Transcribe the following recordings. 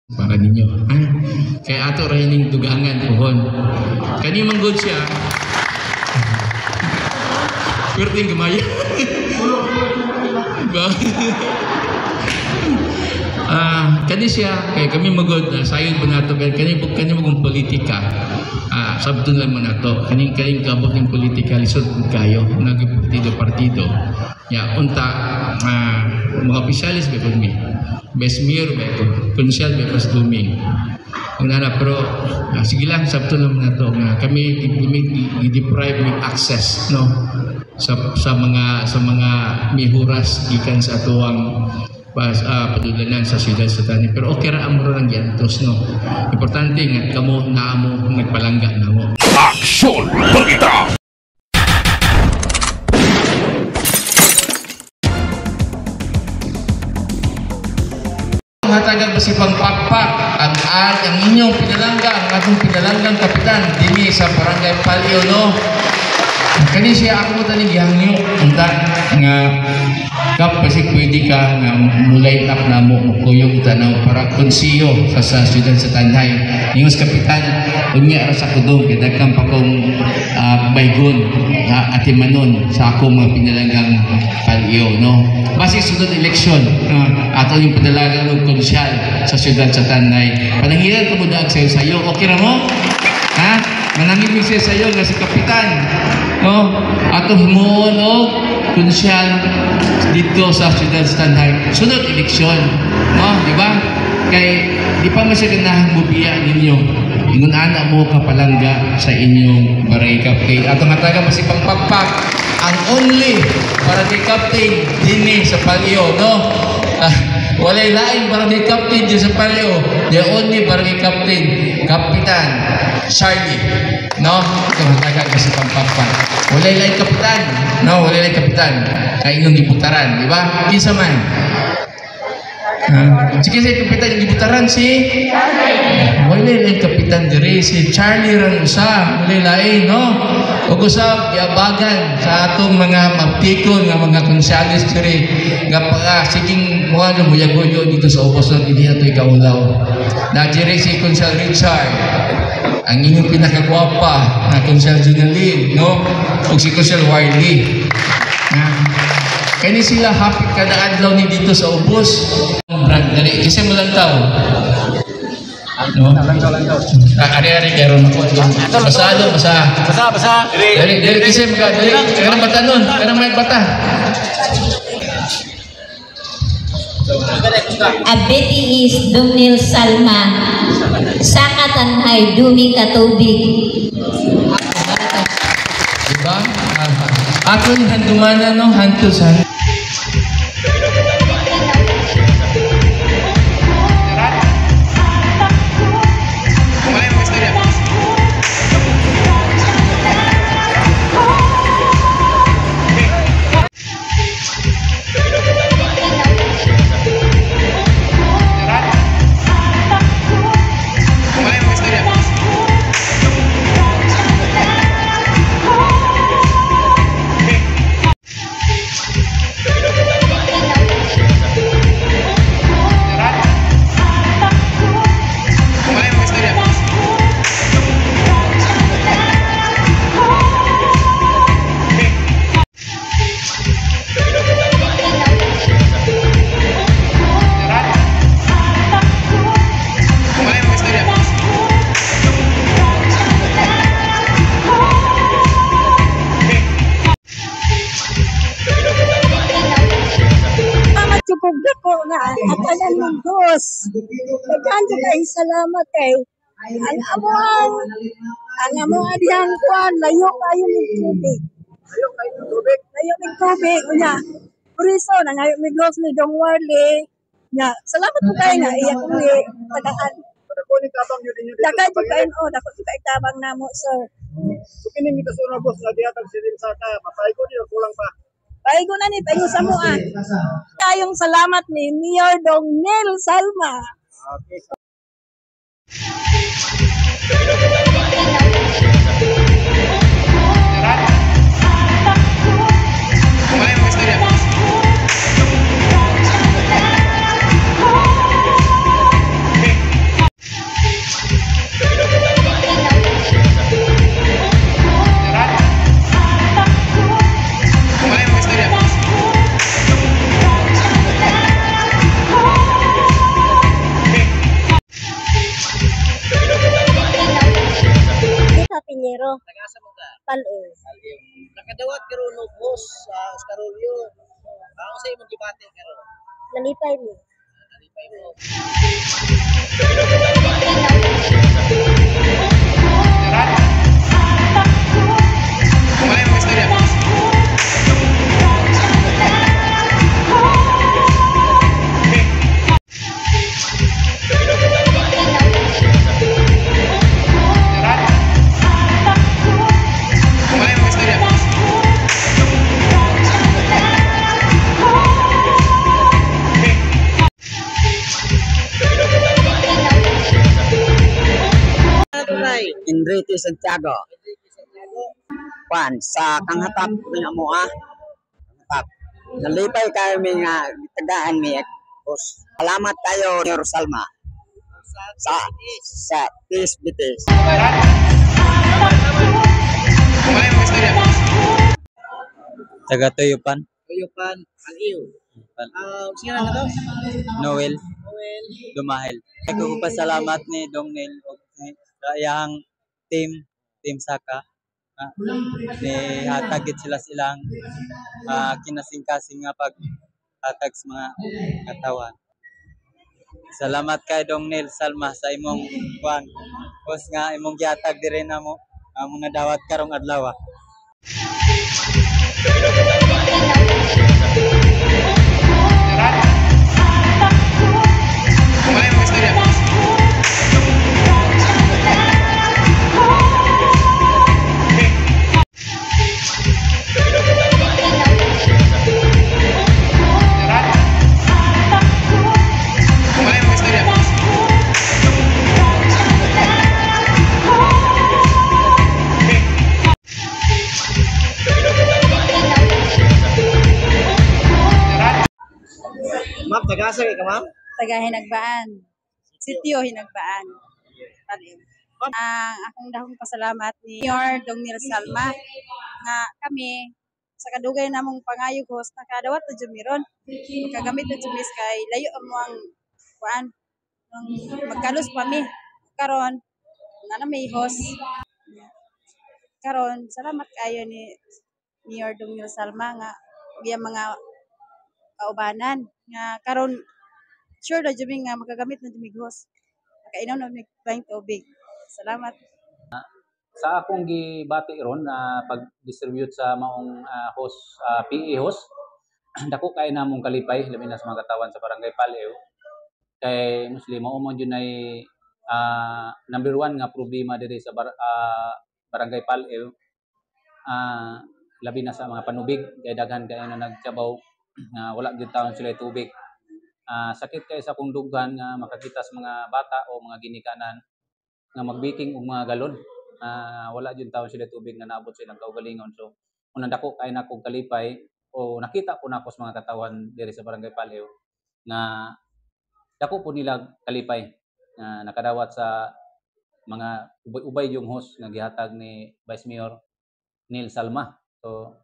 para ninyo. Kaya ato rahining dugangan pohon. Kani manggod siya. Perting gamaya. Kani siya kay kami magod sayod ba nato kani magong politika. Sabton lang mo nato. Kaning kabot ng politika lisod kayo nag partido. Ya unta mga opisyalis ba mi. Best mayor ba ito, konsyal ba pas duming. Ang nana pero sige lang sabton lang na to nga kami i-deprive ng access no sa mga mihuras gikan sa atuang padulanan sa siyudad sa tani pero okay ra amro lang yantos no. Importante nga kamo naamo nagpalangga namo. Aksyon Balita. Hatagan ba si pangpakpak ang inyong pinalangga ang atong pinalanggang kapitan dini sa barangay Palio no. Kani siya ako mo tani gihangyo unta nga kap kasi pwede ka nga mulay up na mo kuyog tanaw para konsiyo sa siyudad sa Tanay ningos kapitan unya ra sa kudong kidagkan pa kong baygon atimanon sa akong mga pinalanggang Palio no. Base sunod eleksyon ato yung pinalanggang ng konsyal sa siyudad sa Tanay pananghiran ko mo daag sayo okay ra mo manangibig siya sa iyo nga si kapitan no ato himuon o konsyal dito sa siyudad sa Tanay sunod eleksyon no di ba kay di pa masya ganahang bubiya ninyo ingon ana mo kapalangga sa inyong barangay captain atong hatagan pa si pangpakpak ang only barangay captain dinhi sa Palio no. Walay lain barangay captain di sa Palio the only barangay captain kapitan Charlie no itong hatagan kasi pangpakpak walay lain kapitan no walay lain kapitan kay inyong giputaran di ba kinsa man sige si kapitan yung giputaran si walay lain kapitan diri si Charlie ran usa walay lain no ug usab giabagan sa atong mga maptikon nga mga konsyalis diri nga siging mo buya-buyo dito sa ubos ng hindi ato ikaulaw na diri si Konsyal Richard ang inyong pinakagwapa na Konsyal Junalyn no ug si Konsyal Wiley kani sila hapit kada adlaw ni dito sa ubos brand dali kasi mo lang tao no ari-ari karon ko basa dali kasi dali kanang bata nun kanang may bata Abeti is Dumnil Salma Saka Tanhay Dumi Katubig diba? Aton handumana no hantusan Akalan ng Diyos. Nagkanto kayong salamat kay ang amuan diyang kuan, layo kayo ng tubig. Layo ng tubig. Unya, puriso, nangayo ng Diyos ni Dong Warley. Nya, salamat po kayo nga, iyak ko tagaan. Dagan po kayo, dako po kayo tabang na mo, sir. So, kining ito sa boss na dihatag si Saka, mapaigo niyo, kulang pa. Paigo na ni, paigo sa mua. Kayong salamat ni Mayor Dumnil Salma. Okay. Isidro. Nag-asa mo ka? Pal-e. Nakadawat ka ron og boss sa Oscarolio. Ako sa imong gibati karon. Nalipay mo. Nalipay mo. Kumaya mo istorya. Kumaya mo istorya. Ano tunay? Enrique Santiago. Juan, sa kanghatap ng amoa. Kanghatap. Nalipay kami nga tagaan mi. Bos, salamat kayo, Mayor Salma. Sa Bitis. Kumaya mo istorya. Taga Tuyupan, Kuyupan, Aliw. Sino na to? Noel, Noel. Dumahel. Ako pa salamat ni Dong Neil o kayang team Saka. Ni hatagit sila silang kinasing-kasing nga pag hatag sa mga katawan. Salamat kay Dong Neil Salma sa imong kuan. Pos nga imong gihatag diri namo amo nadawat karong adlaw. Kumaya mo istorya. Kumaya mo istorya. Ma'am, nag-asa ka ma'am? Taga Hinagbaan. Sitio Hinagbaan. Pal-e. Ang akong dahong pasalamat ni Mayor Dongil Salma nga kami sa kadugay namong pangayog host nakadawat na jumiron. Magkagamit na jumis kay layo ang mga kuan nang magkalos pa mi. Karon na may host. Karon salamat kayo ni Mayor Dongil Salma nga iya mga kaubanan nga karon sure na jumi nga magagamit na jumi host. Makainom na mi tubig. Salamat. Sa akong gibati ron na pag-distribute sa maong host PE host dako kay namong kalipay labi na sa mga katawan sa barangay Palew kay mostly mao man yun ay number 1 nga problema diri sa barangay Palew labi na sa mga panubig kay daghan kay na nagtiabaw wala gyud taon sila tubig. Sakit kay sa kung dughan nga makakita sa mga bata o mga ginikanan nga magbiking og mga galon. Wala jud taon sila tubig na naabot silang kaugalingon. So unang dako kay na kog kalipay o nakita po nako sa mga katawan diri sa barangay Palew nga dako po nila kalipay nakadawat sa mga ubay yung host nga gihatag ni Vice Mayor Neil Salma. So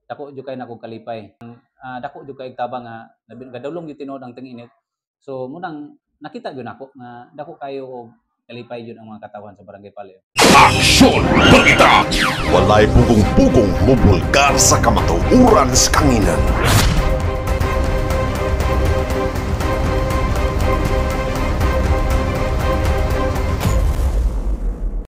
dako jud kay na kog kalipay. Dako jud kay tabang nga gadulong gyud tinuod ang tinginit. So munang nakita gyud nako nga dako kayo og kalipay yun ang mga katawan sa barangay Palew. Aksyon! Balita! Walay pugong-pugong mubulgar sa kamatuuran sa kanginan.